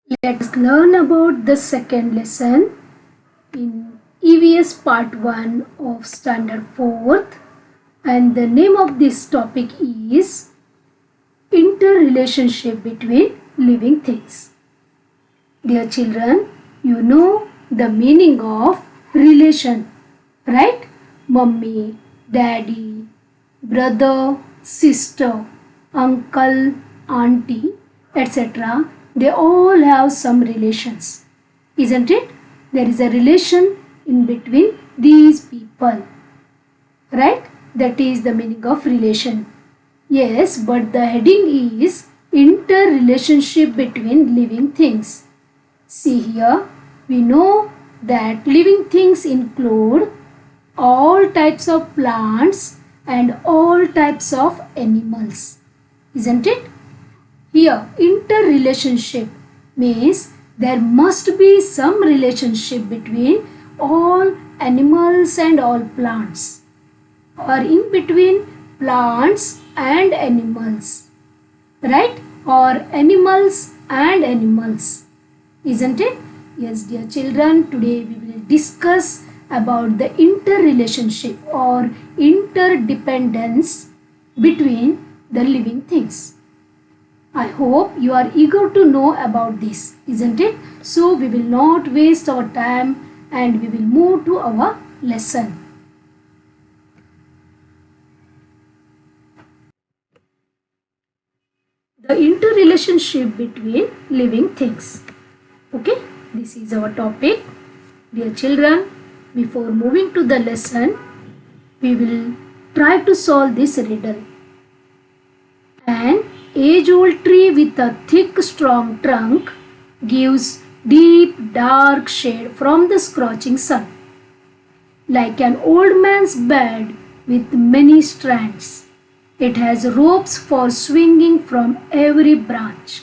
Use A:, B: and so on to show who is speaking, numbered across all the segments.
A: Let's learn about the second lesson in EVS part 1 of standard 4th, and the name of this topic is interrelationship between living things. Dear children, you know the meaning of relation, right? Mummy, daddy, brother, sister, uncle, auntie, etc. They all have some relations, isn't it? There is a relation in between these people, right? That is the meaning of relation. Yes, but the heading is interrelationship between living things. See here, we know that living things include all types of plants and all types of animals, isn't it? Here, interrelationship means there must be some relationship between all animals and all plants, or in between plants and animals, right? Or animals and animals, isn't it? Yes, dear children, today we will discuss about the interrelationship or interdependence between the living things. I hope you are eager to know about this, isn't it? So we will not waste our time and we will move to our lesson. The interrelationship between living things. Okay, this is our topic. Dear children, before moving to the lesson, we will try to solve this riddle. An age-old tree with a thick, strong trunk gives deep, dark shade from the scorching sun, like an old man's bed with many strands. It has ropes for swinging from every branch.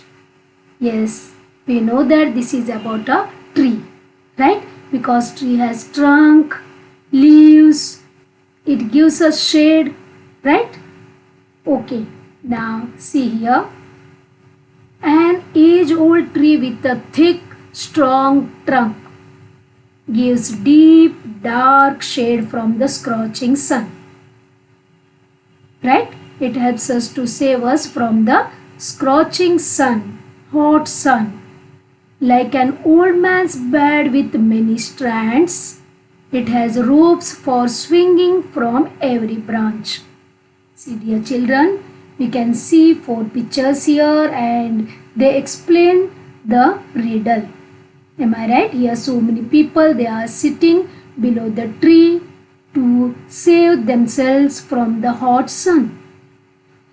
A: Yes, we know that this is about a tree, right? Because tree has trunk, leaves, it gives us shade, right? Okay, now see here. An age-old tree with a thick, strong trunk gives deep, dark shade from the scorching sun, right? It helps us to save us from the scorching sun, hot sun. Like an old man's bed with many strands, it has ropes for swinging from every branch. See, dear children, we can see 4 pictures here and they explain the riddle. Am I right? Here so many people, they are sitting below the tree to save themselves from the hot sun.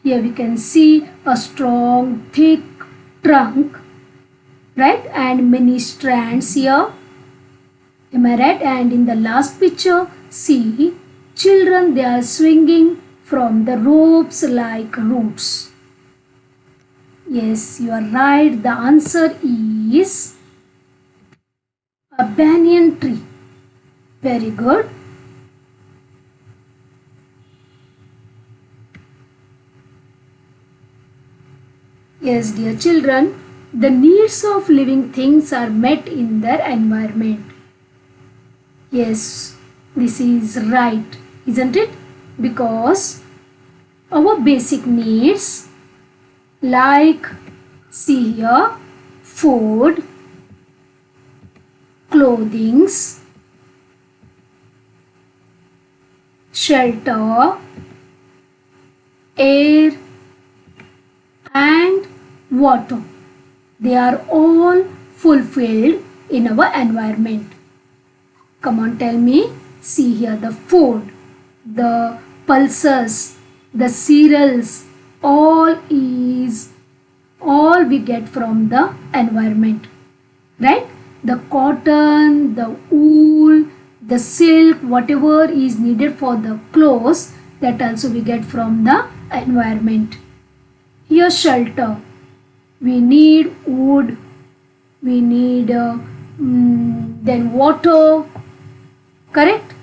A: Here we can see a strong, thick trunk, right? And many strands here. Am I right? And in the last picture, see children, they are swinging from the ropes like roots. Yes, you are right. The answer is a banyan tree. Very good. Yes, dear children, the needs of living things are met in their environment. Yes, this is right, isn't it? Because our basic needs like, see here, food, clothing, shelter, air and water, they are all fulfilled in our environment. Come on, tell me. See here, the food, the pulses, the cereals, all we get from the environment, right? The cotton, the wool, the silk, whatever is needed for the clothes, that also we get from the environment. Here shelter, we need wood, we need then water, correct?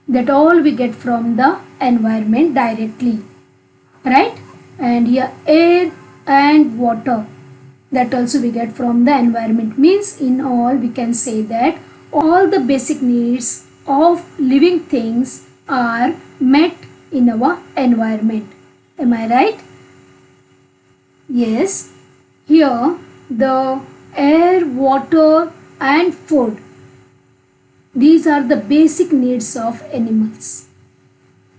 A: That all we get from the environment directly, right? And here air and water, That also we get from the environment. Means in all we can say that all the basic needs of living things are met in our environment. Am I right? Yes. Here the air, water and food, these are the basic needs of animals.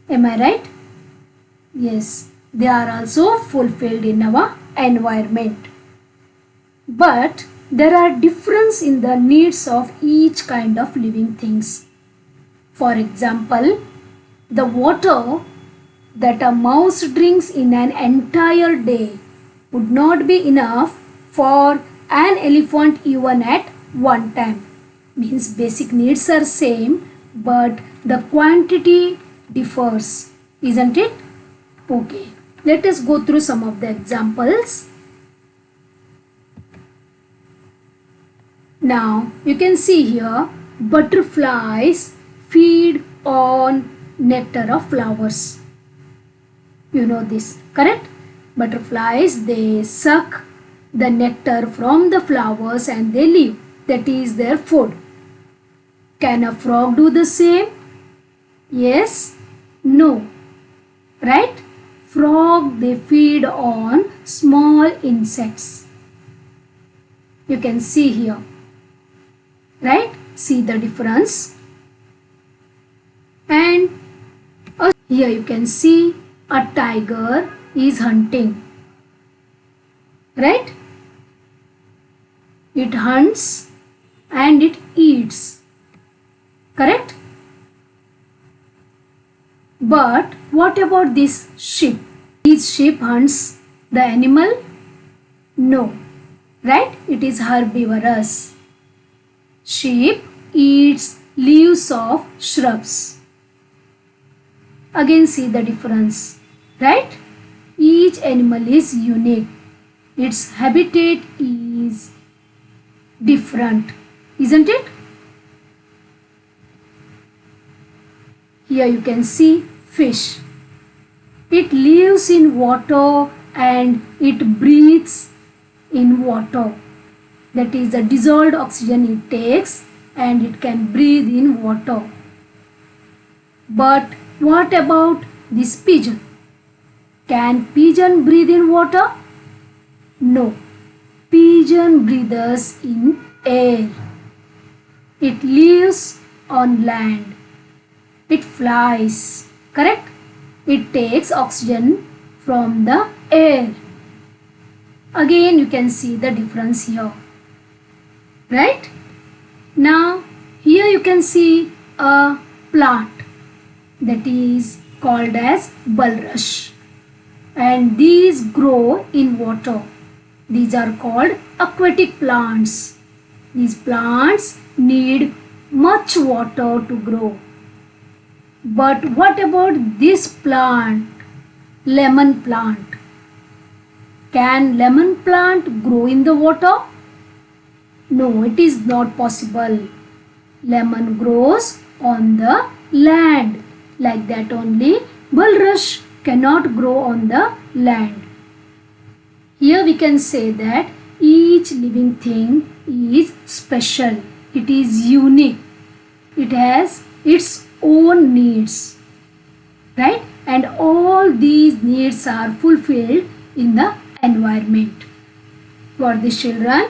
A: Am I right? Yes. They are also fulfilled in our environment. But there are difference in the needs of each kind of living things. For example, the water that a mouse drinks in an entire day would not be enough for an elephant even at one time. Means basic needs are same but the quantity differs, isn't it? Okay, let us go through some of the examples. Now you can see here butterflies feed on nectar of flowers. You know this, correct? Butterflies, they suck the nectar from the flowers and they live. That is their food. Can a frog do the same? Yes? No. Right? Frog, they feed on small insects. You can see here. Right? See the difference. And here you can see a tiger is hunting. Right? It hunts and it eats. Correct? But what about this sheep? Is sheep hunts the animal? No. Right? It is herbivorous. Sheep eats leaves of shrubs. Again see the difference. Right? Each animal is unique. Its habitat is different. Isn't it? Here you can see fish. It lives in water and it breathes in water. That is the dissolved oxygen it takes and it can breathe in water. But what about this pigeon? Can pigeon breathe in water? No. Pigeon breathes in air. It lives on land. It flies. Correct? It takes oxygen from the air. Again you can see the difference here. Right? Now here you can see a plant that is called as bulrush. And these grow in water. These are called aquatic plants. These plants need much water to grow. But what about this plant? Lemon plant. Can lemon plant grow in the water? No, it is not possible. Lemon grows on the land. Like that only bulrush cannot grow on the land. Here we can say that each living thing is special. It is unique. It has its own needs. Right? And all these needs are fulfilled in the environment. Got this, children?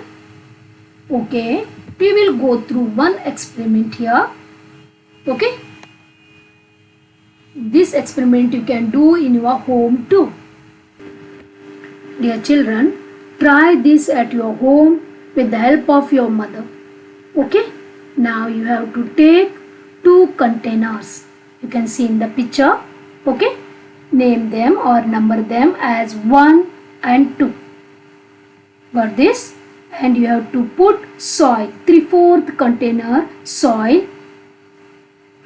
A: Okay. We will go through one experiment here. Okay? This experiment you can do in your home too. Dear children, try this at your home with the help of your mother. Okay? Now you have to take 2 containers. You can see in the picture. Okay? Name them or number them as 1 and 2. Got this? And you have to put soil, 3/4 container soil,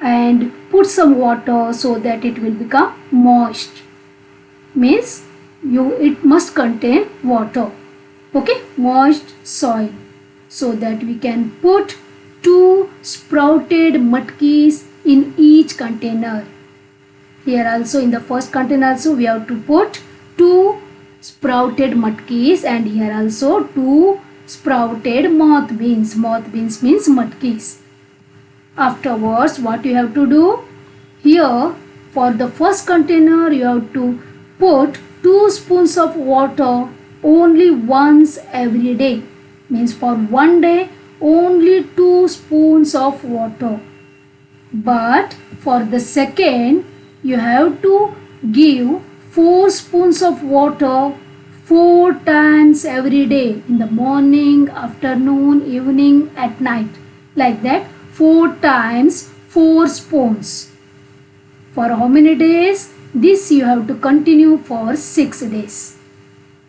A: and put some water so that it will become moist. Means it must contain water. Okay, moist soil, so that we can put 2 sprouted matkis in each container. Here also in the first container also we have to put 2 sprouted matkis, and here also 2 sprouted moth beans. Moth beans means matkis. Afterwards, what you have to do? Here, for the first container, you have to put 2 spoons of water only once every day. Means for one day, only 2 spoons of water. But for the second, you have to give 4 spoons of water 4 times every day, in the morning, afternoon, evening, at night. Like that, 4 times 4 spoons. For how many days? This you have to continue for 6 days.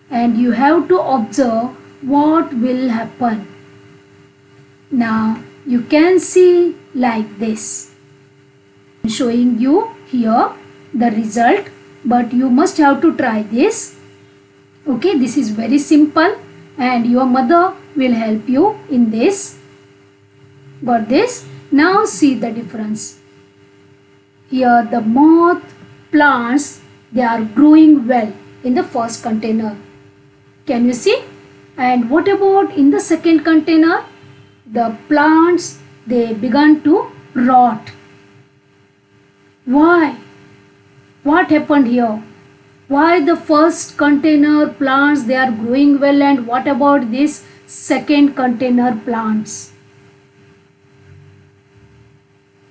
A: And you have to observe what will happen. Now you can see like this. I'm showing you here the result, but you must have to try this. Okay, this is very simple and your mother will help you in this. Got this? Now see the difference. Here the moth plants, they are growing well in the first container. Can you see? And what about in the second container? The plants, they began to rot. Why? What happened here? Why the first container plants, they are growing well, and what about this second container plants?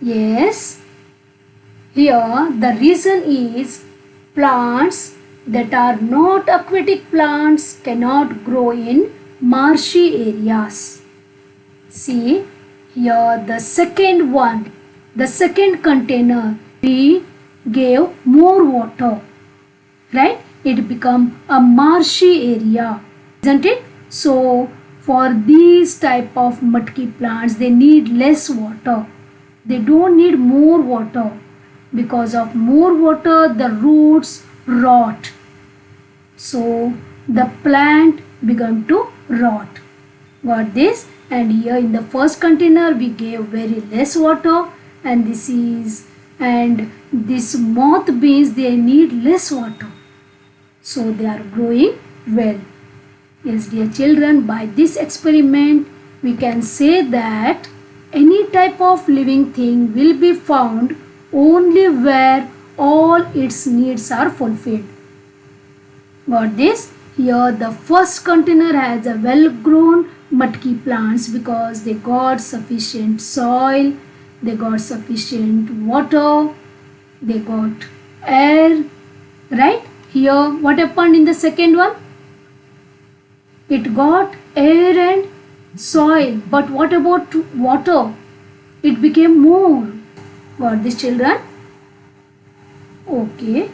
A: Yes, here the reason is plants that are not aquatic plants cannot grow in marshy areas. See, here the second one, the second container, we gave more water, right? It become a marshy area, isn't it? So for these type of matki plants, they need less water. They don't need more water. Because of more water, the roots rot. So the plant began to rot. Got this? And here in the first container we gave very less water, and this moth beans, they need less water. So they are growing well. Yes, dear children, by this experiment we can say that any type of living thing will be found only where all its needs are fulfilled. Got this? Here the first container has a well-grown matki plants because they got sufficient soil, they got sufficient water, they got air, right? Here what happened in the second one? It got air and soil, but what about water? It became more. Got this, children? Okay.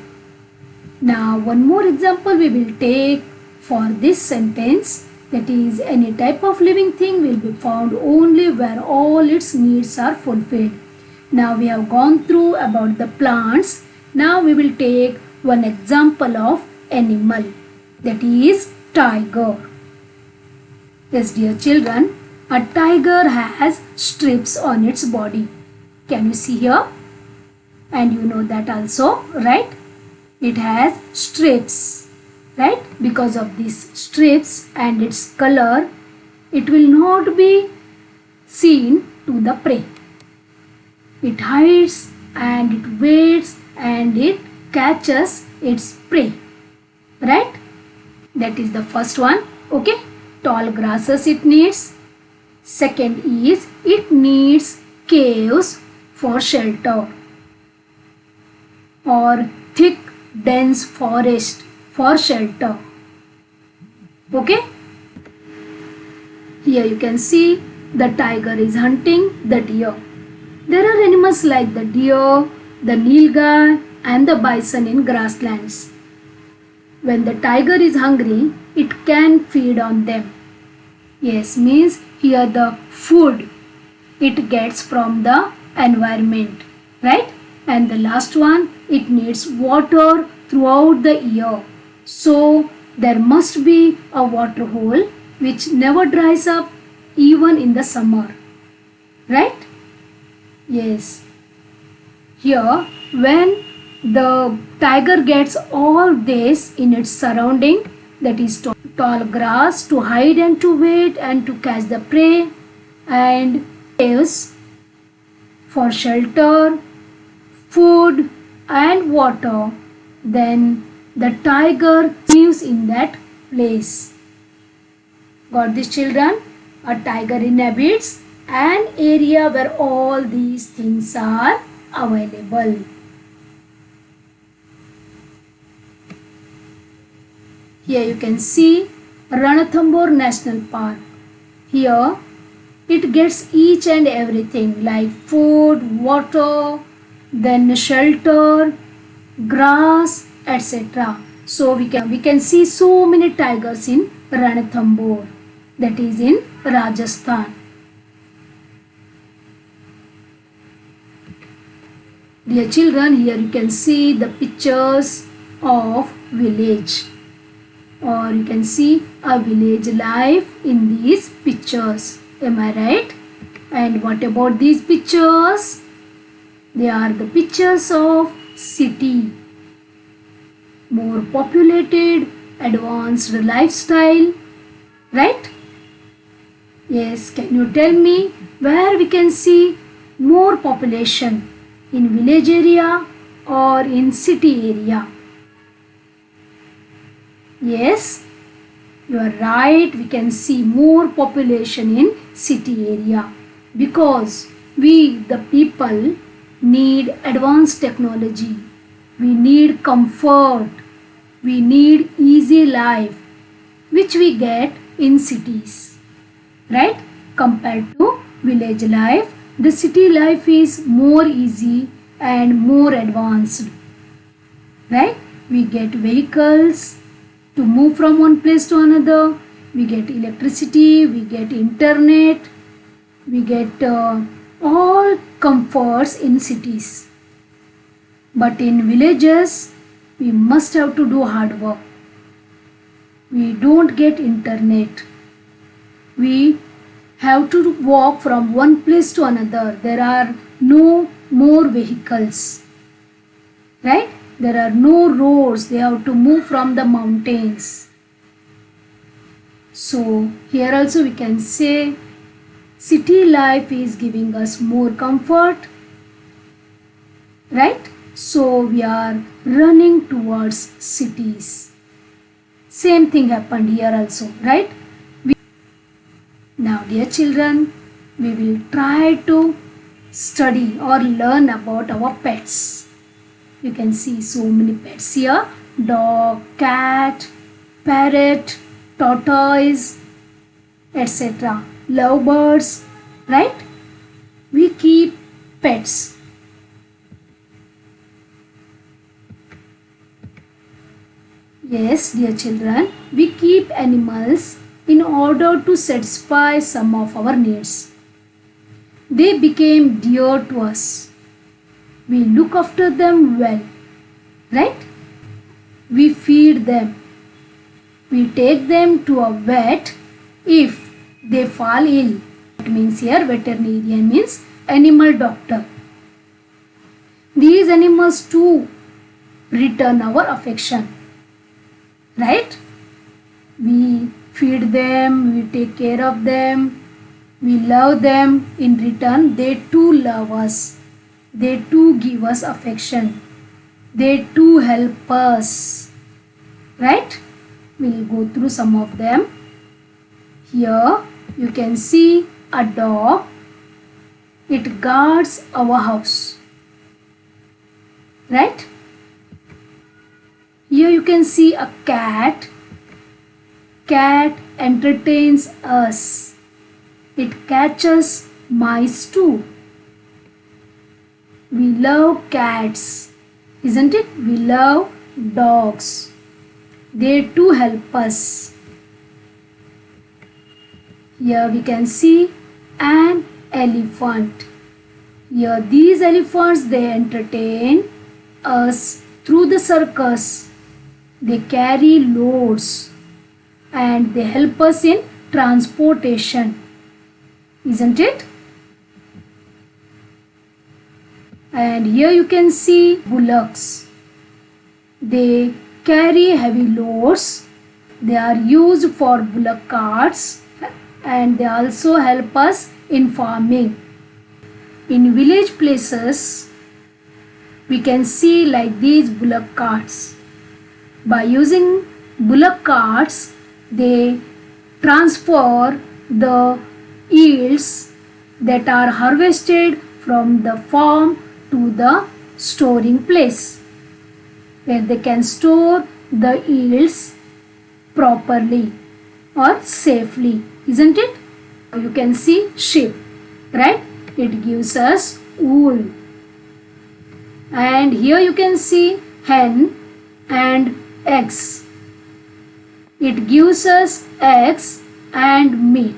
A: Now one more example we will take for this sentence, that is, any type of living thing will be found only where all its needs are fulfilled. Now we have gone through about the plants. Now we will take one example of animal, that is tiger. Yes, dear children, a tiger has strips on its body. Can you see here? And you know that also, right? It has strips, right? Because of these strips and its color, it will not be seen to the prey. It hides and it waits and it catches its prey, right? That is the first one. Okay, tall grasses it needs. Second is it needs caves for shelter, or thick dense forest for shelter. Okay, here you can see the tiger is hunting the deer. There are animals like the deer, the nilgai and the bison in grasslands. When the tiger is hungry, it can feed on them. Yes, means here the food it gets from the environment, right? And the last one, it needs water throughout the year. So there must be a water hole which never dries up even in the summer, right? Yes. Here when the tiger gets all this in its surrounding, that is tall grass to hide and to wait and to catch the prey, and caves for shelter, food and water. Then the tiger lives in that place. Got this, children? A tiger inhabits an area where all these things are available. Here you can see Ranthambore National Park. Here it gets each and everything like food, water, then shelter, grass, etc. So we can see so many tigers in Ranthambore, that is in Rajasthan. Dear children, here you can see the pictures of village, or you can see a village life in these pictures. Am I right? And what about these pictures? They are the pictures of city. More populated, advanced lifestyle. Right? Yes, can you tell me where we can see more population? In village area or in city area? Yes, you are right. We can see more population in city area because we, the people, need advanced technology. We need comfort. We need easy life, which we get in cities, right? Compared to village life, the city life is more easy and more advanced, right? We get vehicles to move from one place to another. We get electricity, we get internet, we get all comforts in cities. But in villages, we must have to do hard work. We don't get internet. We have to walk from one place to another. There are no more vehicles, right? There are no roads. They have to move from the mountains. So here also we can say city life is giving us more comfort, right? So we are running towards cities. Same thing happened here also, right? Now, dear children, we will try to study or learn about our pets. You can see so many pets here: dog, cat, parrot, tortoise, etc. Lovebirds, right? We keep pets. Yes, dear children, we keep animals in order to satisfy some of our needs. They became dear to us. We look after them well, right? We feed them. We take them to a vet if they fall ill. It means here veterinarian means animal doctor. These animals too return our affection, right? We feed them, we take care of them, we love them. In return, they too love us. They too give us affection. They too help us, right? We'll go through some of them. Here you can see a dog. It guards our house, right? Here you can see a cat. Cat entertains us. It catches mice too. We love cats, isn't it? We love dogs. They too help us. Here we can see an elephant. Here these elephants, they entertain us through the circus. They carry loads and they help us in transportation, isn't it? And here you can see bullocks. They carry heavy loads They are used for bullock carts and they also help us in farming. In village places, we can see like these bullock carts. By using bullock carts, they transfer the yields that are harvested from the farm to the storing place, where they can store the yields properly or safely, isn't it? You can see sheep, right? It gives us wool. And here you can see hen and eggs. It gives us eggs and meat.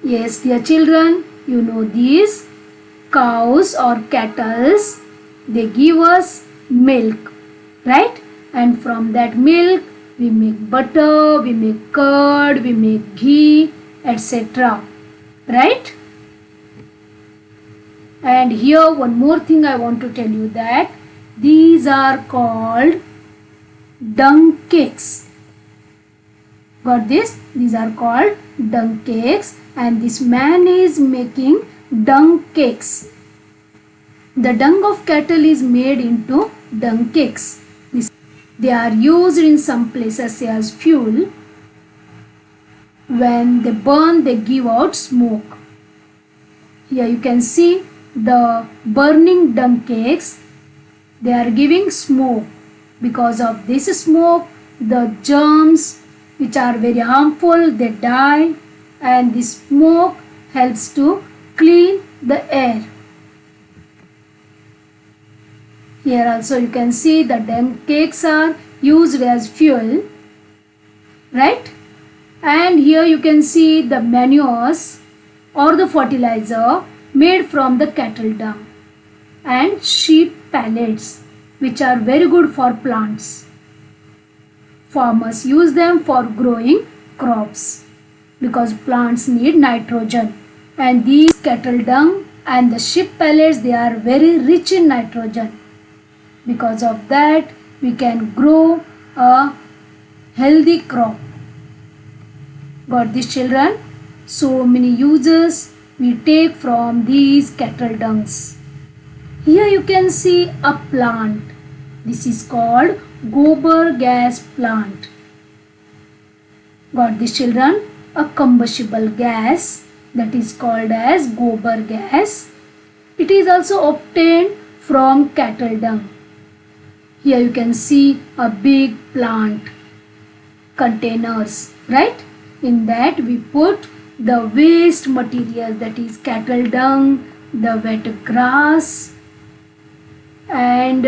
A: Yes, dear children, you know these cows or cattle, they give us milk, right? And from that milk, we make butter, we make curd, we make ghee, etc. Right? And here one more thing I want to tell you, that these are called dung cakes. Got this? These are called dung cakes, and this man is making dung cakes. The dung of cattle is made into dung cakes. They are used in some places as fuel. When they burn, they give out smoke. Here you can see the burning dung cakes. They are giving smoke. Because of this smoke, the germs which are very harmful, they die, and this smoke helps to clean the air. Here also you can see the dung cakes are used as fuel, right? And here you can see the manures or the fertilizer made from the cattle dung and sheep pellets, which are very good for plants. Farmers use them for growing crops because plants need nitrogen, and these cattle dung and the sheep pellets, they are very rich in nitrogen. Because of that, we can grow a healthy crop. Got this, children? So many uses we take from these cattle dungs. Here you can see a plant. This is called gobar gas plant. Got this, children? A combustible gas that is called as gobar gas. It is also obtained from cattle dung. Here you can see a big plant containers, right? In that we put the waste materials, that is cattle dung, the wet grass, and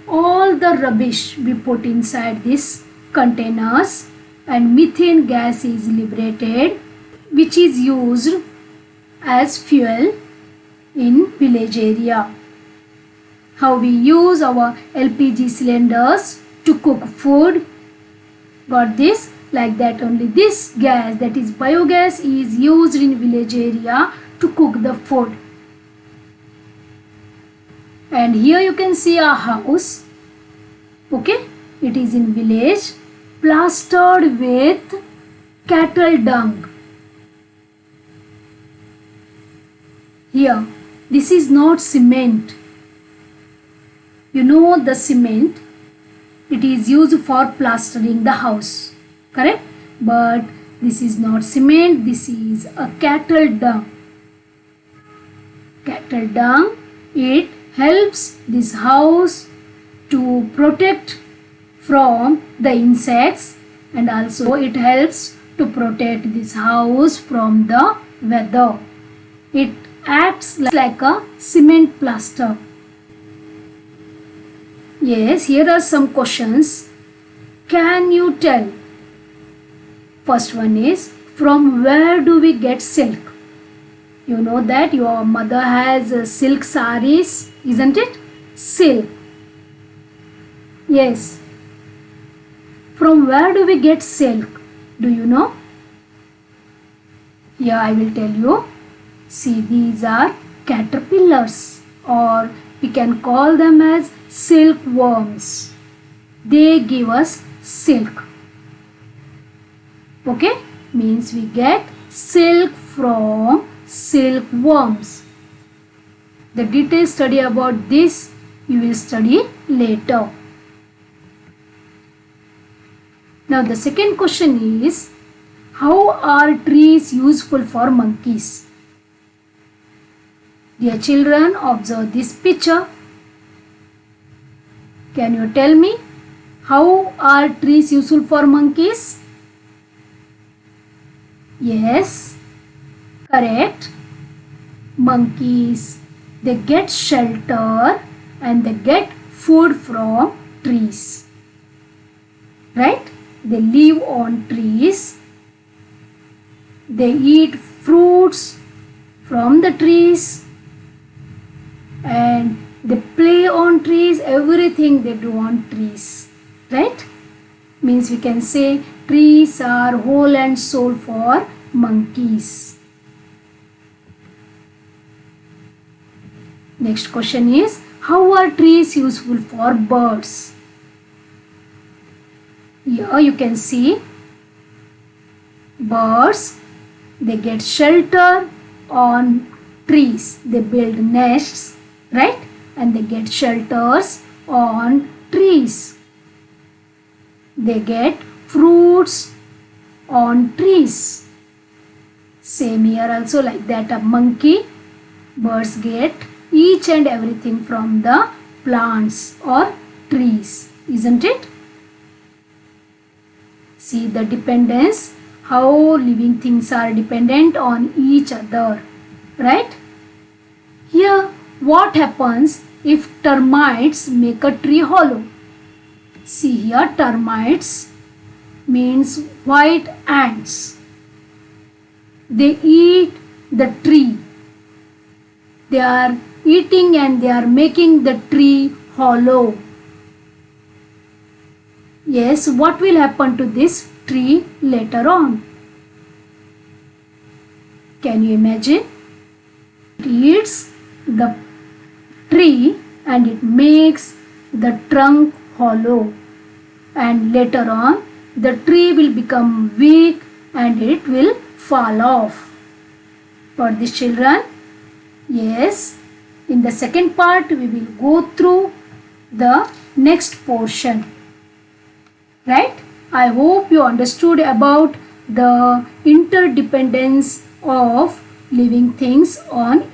A: all the rubbish we put inside these containers, and methane gas is liberated, which is used as fuel in village area. How we use our LPG cylinders to cook food. Got this? Like that only this gas, that is biogas, is used in village area to cook the food. And here you can see a house. Okay, it is in village, plastered with cattle dung. Here, this is not cement. You know the cement, it is used for plastering the house, correct? But this is not cement, this is a cattle dung. Cattle dung, it helps this house to protect from the insects, and also it helps to protect this house from the weather. It acts like a cement plaster. Yes, here are some questions. Can you tell? First one is, from where do we get silk? You know that your mother has silk saris, isn't it? Silk. Yes. From where do we get silk? Do you know? Here I will tell you. See, these are caterpillars or We can call them as silkworms. They give us silk. Okay, means we get silk from silkworms. The detailed study about this you will study later. Now the second question is, how are trees useful for monkeys? Dear children, observe this picture. Can you tell me, how are trees useful for monkeys? Yes, correct. Monkeys, they get shelter and they get food from trees. Right? They live on trees. They eat fruits from the trees. And they play on trees. Everything they do on trees. Right? Means we can say trees are whole and soul for monkeys. Next question is, how are trees useful for birds? Here you can see birds, they get shelter on trees. They build nests, right? And they get shelters on trees. They get fruits on trees. Same here also, like that a monkey, birds get each and everything from the plants or trees, isn't it? See the dependence, how living things are dependent on each other, right? Here, what happens if termites make a tree hollow? See here, termites means white ants. They eat the tree. They are eating and they are making the tree hollow. Yes, what will happen to this tree later on? Can you imagine? It eats the tree and it makes the trunk hollow. And later on, the tree will become weak and it will fall off. For these children, yes, in the second part we will go through the next portion. Right? I hope you understood about the interdependence of living things on